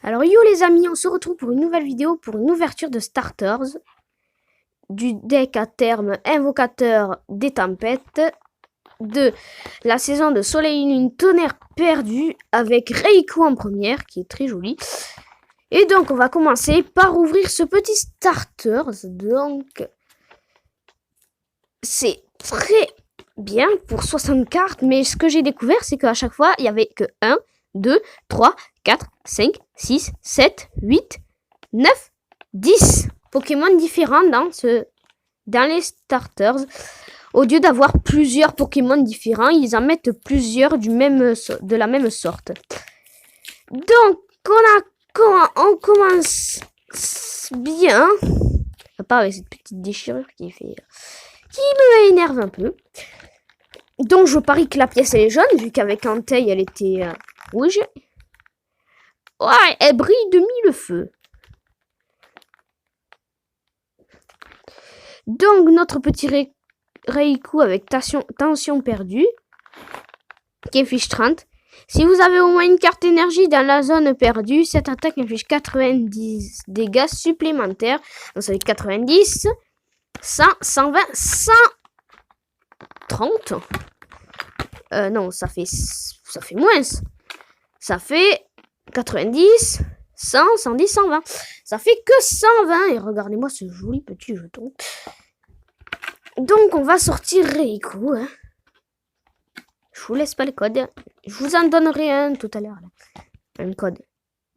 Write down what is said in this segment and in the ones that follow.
Alors yo les amis, on se retrouve pour une nouvelle vidéo, pour une ouverture de Starters, du deck à terme Invocateur des Tempêtes, de la saison de Soleil et Lune Tonnerre Perdu, avec Reiko en première, qui est très jolie. Et donc on va commencer par ouvrir ce petit Starters, donc c'est très bien pour 60 cartes, mais ce que j'ai découvert, c'est qu'à chaque fois, il n'y avait que 1, 2, 3, 4, 5, 6, 7, 8, 9, 10 Pokémon différents dans les starters. Au lieu d'avoir plusieurs Pokémon différents, ils en mettent plusieurs de la même sorte. Donc, on commence bien. À part avec cette petite déchirure qui me énerve un peu. Donc, je parie que la pièce elle est jaune, vu qu'avec Entei elle était rouge. Ouais, elle brille de mille feux. Donc, notre petit Reiku avec tension perdue, qui affiche 30. Si vous avez au moins une carte énergie dans la zone perdue, cette attaque affiche 90 dégâts supplémentaires. Donc, ça fait 90, 100, 120, 130. Non, ça fait moins. Ça fait 90, 100, 110, 120. Ça fait que 120. Et regardez-moi ce joli petit jeton. Donc, on va sortir Reiku. Hein. Je vous laisse pas le code. Je vous en donnerai un tout à l'heure. Un code.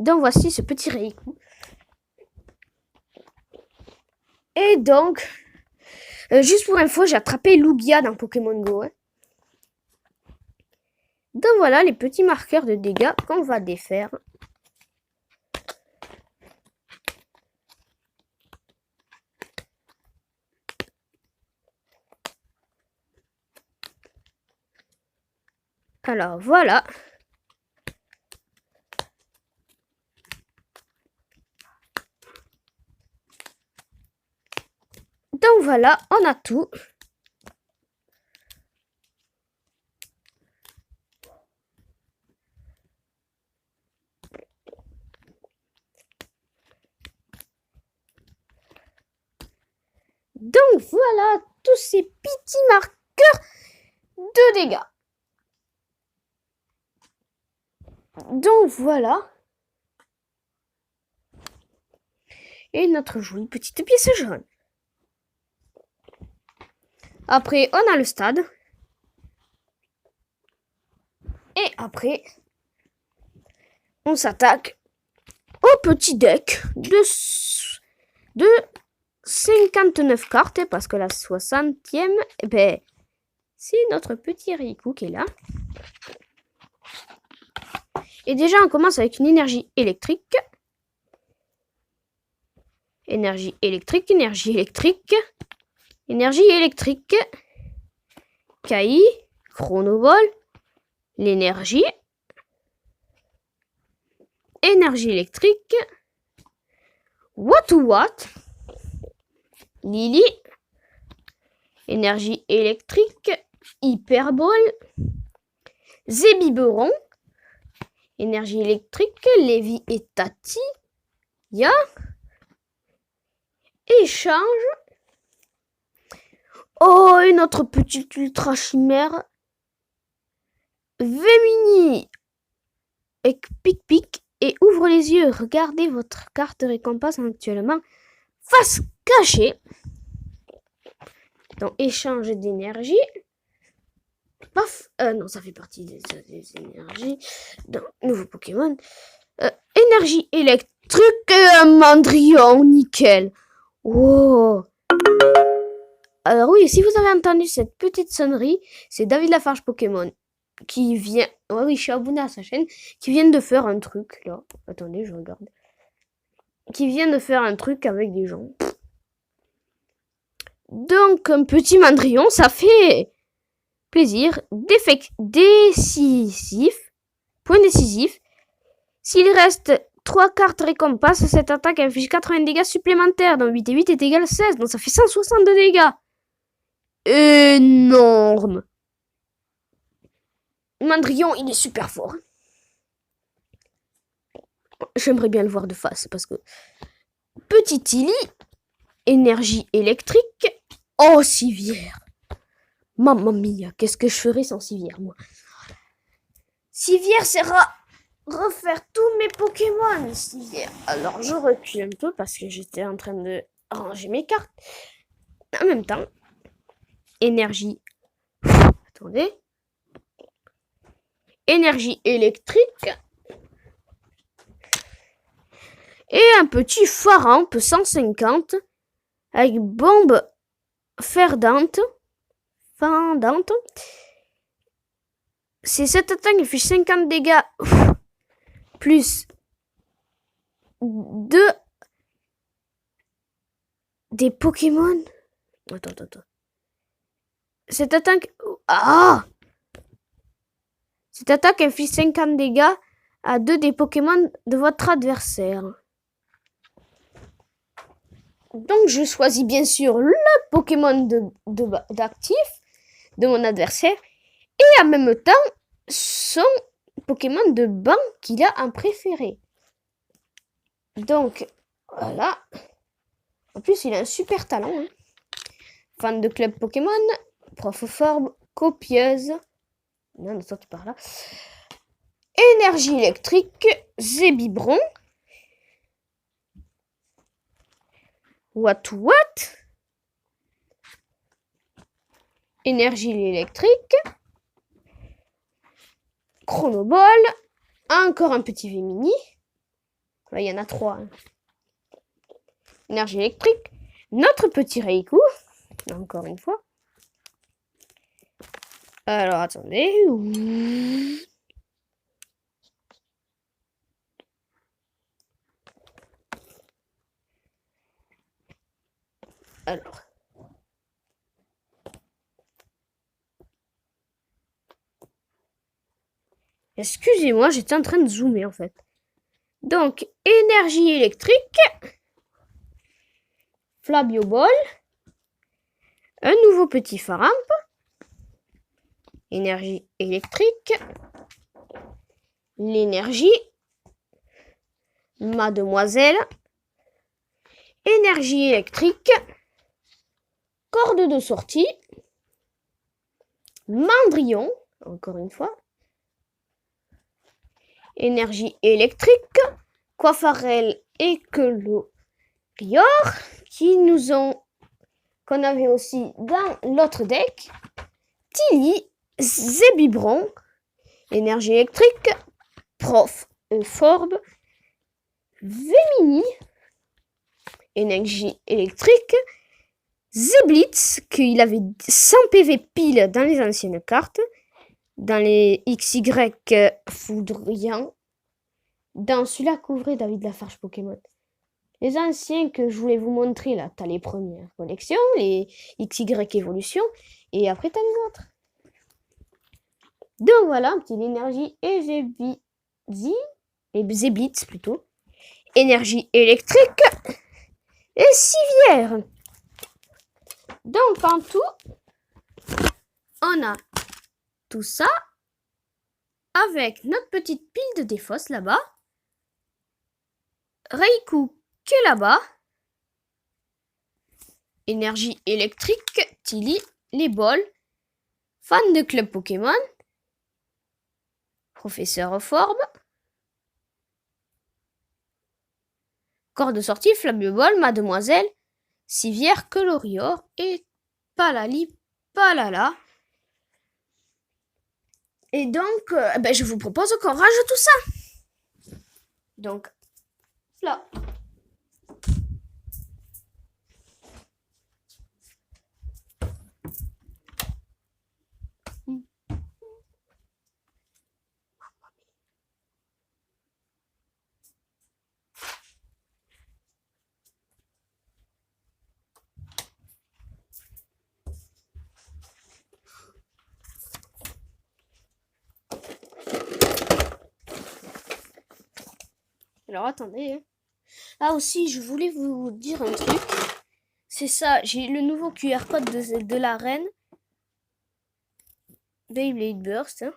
Donc, voici ce petit Reiku. Et donc, juste pour info, j'ai attrapé Lugia dans Pokémon Go. Hein. Donc, voilà les petits marqueurs de dégâts qu'on va défaire. Alors, voilà. Donc, voilà, on a tout. Donc, voilà tous ces petits marqueurs de dégâts. Donc voilà. Et notre jolie petite pièce jaune. Après, on a le stade. Et après, on s'attaque au petit deck de 59 cartes. Parce que la 60e, ben, c'est notre petit Reiku qui est là. Et déjà, on commence avec une énergie électrique. Énergie électrique, énergie électrique. Énergie électrique. Kai, Chronoball, l'énergie. Énergie électrique. What, Lily. Énergie électrique. Hyperball. Zébiberon. Énergie électrique, Lévi et Tati. Ya. Échange. Oh, et notre petite ultra chimère. Vemini. Et pic. Et ouvre les yeux. Regardez votre carte récompense actuellement. Face cachée. Donc, échange d'énergie. Paf. Non, ça fait partie des énergies. Donc, nouveau Pokémon. Énergie électrique. Mandrion, nickel. Oh. Alors oui, si vous avez entendu cette petite sonnerie, c'est David Lafarge Pokémon qui vient... Ouais, oui, je suis abonné à sa chaîne. Qui vient de faire un truc, là. Attendez, je regarde. Qui vient de faire un truc avec des gens. Donc, un petit Mandrion, ça fait plaisir. Décisif. Point décisif. S'il reste 3 cartes récompenses, cette attaque inflige 80 dégâts supplémentaires. Donc 8 et 8 est égal à 16. Donc ça fait 162 dégâts. Énorme. Mandrion, il est super fort. j'aimerais bien le voir de face parce que petit Tilly, énergie électrique. Oh, civière. Mamma mia, qu'est-ce que je ferais sans civière, moi? Civière, c'est refaire tous mes Pokémon, civière. Alors, je recule un peu parce que j'étais en train de ranger mes cartes. En même temps, énergie. Attendez. Énergie électrique. Et un petit Faramp 150 avec bombe fendante. C'est cette attaque qui fait 50 dégâts plus 2 des Pokémon. Attends. Cette attaque... Ah! Cette attaque inflige 50 dégâts à 2 des Pokémon de votre adversaire. Donc je choisis bien sûr le Pokémon d'actif de mon adversaire et en même temps son Pokémon de banc qu'il a en préféré. Donc voilà. En plus il a un super talent. Hein. Fan de club Pokémon, prof forme, copieuse. Non, toi tu pars là. Énergie électrique, Zébibron. What? Énergie électrique. Chronoball. Encore un petit Vimini. Là, il y en a 3. Hein. Énergie électrique. Notre petit Reiku. Encore une fois. Alors, attendez. Alors. Excusez-moi, j'étais en train de zoomer en fait. Donc, énergie électrique. Flabio Ball. Un nouveau petit Faramp. Énergie électrique. L'énergie. Mademoiselle. Énergie électrique. Corde de sortie. Mandrillon. Encore une fois. Énergie électrique. Coiffarel et Quelorior. Qu'on avait aussi dans l'autre deck. Tilly. Zébibron. Énergie électrique. Prof Forbe. Vemini. Énergie électrique. Zeblitz, qu'il avait 100 PV pile dans les anciennes cartes. Dans les XY Foudriant. Dans celui-là qu'ouvrait David Lafarge Pokémon. Les anciens que je voulais vous montrer, là, t'as les premières collections, les XY Evolution, et après t'as les autres. Donc voilà, un petit énergie et Zeblitz plutôt. Énergie électrique et civière. Donc en tout, on a tout ça avec notre petite pile de défausse là-bas. Reiku qui est là-bas. Énergie électrique, Tilly, les bols. Fan de club Pokémon. Professeur Forbe. Corps de sortie, Flabio Ball, Mademoiselle, Civière, Quelorior et Palali Palala. Et donc, je vous propose qu'on rajoute tout ça. Donc, là. Alors attendez. Ah aussi, je voulais vous dire un truc. C'est ça, j'ai le nouveau QR code de la reine. Beyblade Burst. Hein.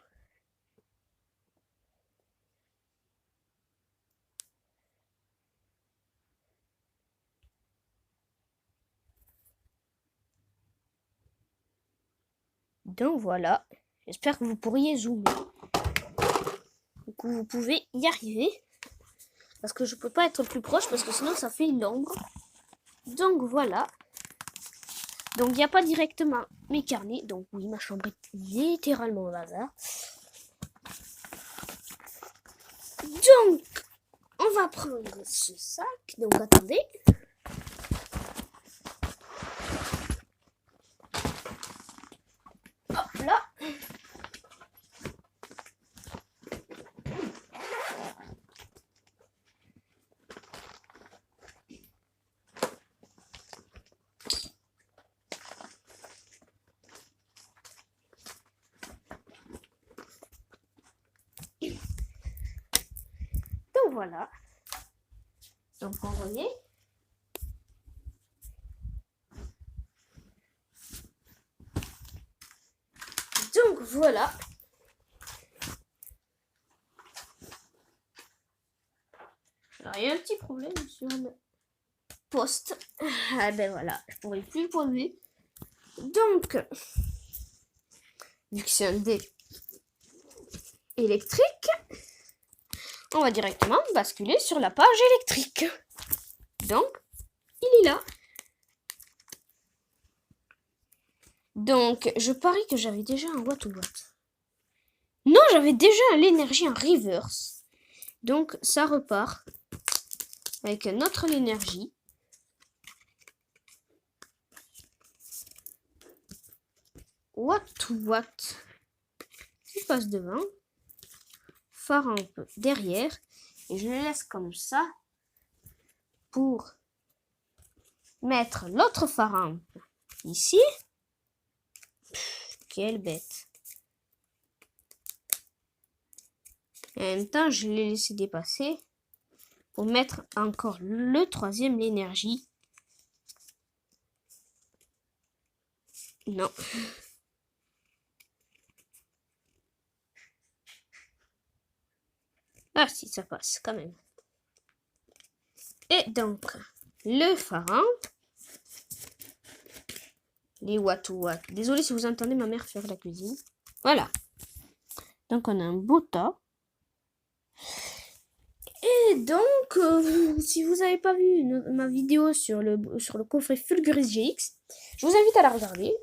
Donc voilà. J'espère que vous pourriez zoomer. Du coup, vous pouvez y arriver. Parce que je peux pas être plus proche parce que sinon ça fait l'ombre. Donc voilà. Donc il n'y a pas directement mes carnets. Donc oui, ma chambre est littéralement au bazar. Donc, on va prendre ce sac. Donc attendez. Hop là. Donc voilà. Donc on remet. Donc voilà. Alors il y a un petit problème sur le poste. Ah ben voilà, je pourrais plus le poser. Donc, vu que c'est un dé électrique, on va directement basculer sur la page électrique. Donc, il est là. Donc, je parie que j'avais déjà un watt ou watt. Non, j'avais déjà l'énergie en reverse. Donc, ça repart avec notre énergie. Watt to watt. Je passe devant. Phare un peu derrière. Et je le laisse comme ça pour mettre l'autre phare ici. Quelle bête. Et en même temps, je l'ai laissé dépasser pour mettre encore le troisième, l'énergie. Non. Ah si, ça passe quand même. Et donc, le phare. Les watts ou watts. Désolé si vous entendez ma mère faire la cuisine. Voilà. Donc, on a un beau tas. Et donc, si vous n'avez pas vu ma vidéo sur le coffret Fulguris GX, je vous invite à la regarder.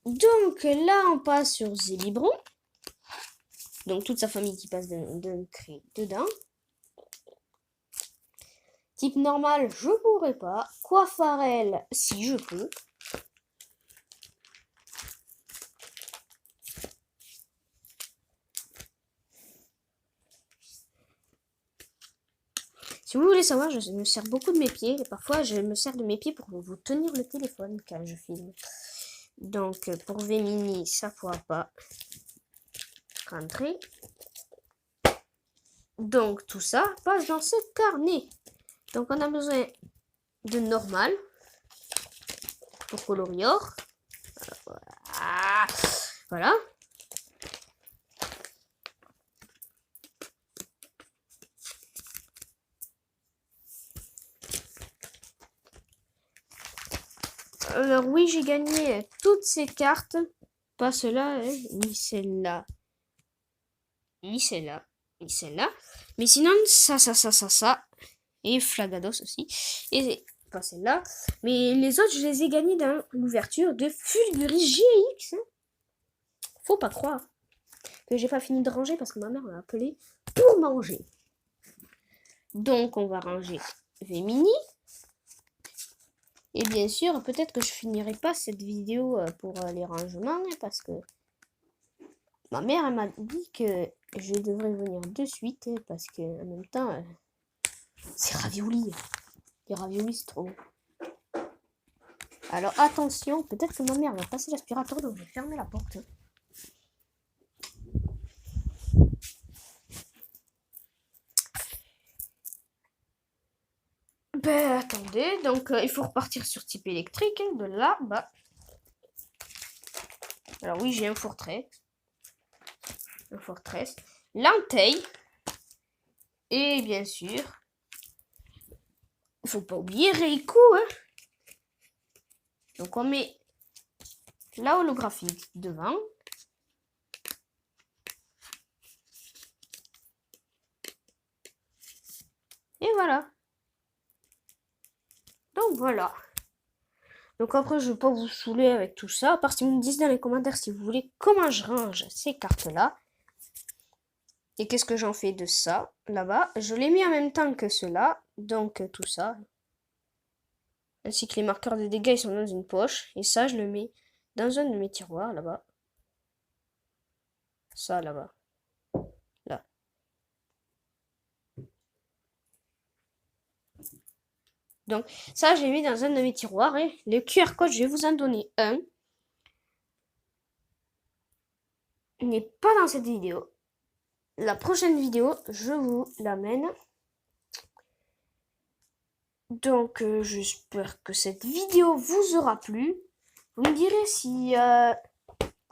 Donc, là, on passe sur Zélibron. Donc, toute sa famille qui passe d'un cri dedans. Type normal, je pourrais pas. Coiffarelle, si je peux. Si vous voulez savoir, je me sers beaucoup de mes pieds. Et parfois, je me sers de mes pieds pour vous tenir le téléphone quand je filme. Donc, pour Vemini, ça ne pourra pas rentrer. Donc, tout ça passe dans ce carnet. Donc, on a besoin de normal pour Colorior. Voilà. Alors oui, j'ai gagné toutes ces cartes. Pas celle-là, ni celle-là. Ni celle-là. Ni celle-là. Mais sinon, ça. Et Flagados aussi. Et pas celle-là. Mais les autres, je les ai gagnés dans l'ouverture de Fulguris GX. Faut pas croire que j'ai pas fini de ranger parce que ma mère m'a appelé pour manger. Donc, on va ranger Vemini. Et bien sûr, peut-être que je finirai pas cette vidéo pour les rangements parce que ma mère m'a dit que je devrais venir de suite parce que en même temps, c'est ravioli. Les raviolis, c'est trop bon. Alors attention, peut-être que ma mère va passer l'aspirateur, donc je vais fermer la porte. Ben attendez, donc il faut repartir sur type électrique, de là-bas. Alors oui, j'ai un Fortress. L'entaille. Et bien sûr, il faut pas oublier Reiko. Hein. Donc on met la holographique devant. Et voilà. Donc voilà. Donc après, je ne vais pas vous saouler avec tout ça. À part si vous me dites dans les commentaires si vous voulez comment je range ces cartes-là. Et qu'est-ce que j'en fais de ça, là-bas. Je l'ai mis en même temps que cela. Donc tout ça. Ainsi que les marqueurs de dégâts, ils sont dans une poche. Et ça, je le mets dans un de mes tiroirs, là-bas. Ça, là-bas. Là. Donc, ça, je l'ai mis dans un de mes tiroirs. Et le QR code, je vais vous en donner un. Il n'est pas dans cette vidéo. La prochaine vidéo, je vous l'amène. Donc, j'espère que cette vidéo vous aura plu. Vous me direz si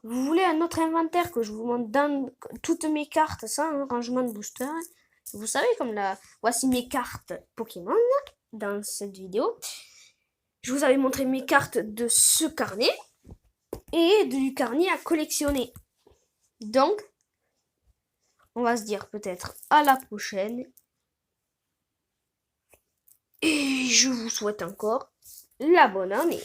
vous voulez un autre inventaire que je vous montre dans toutes mes cartes sans un rangement de booster. Vous savez, comme là, voici mes cartes Pokémon dans cette vidéo. Je vous avais montré mes cartes de ce carnet et du carnet à collectionner. Donc, on va se dire peut-être à la prochaine. Et je vous souhaite encore la bonne année.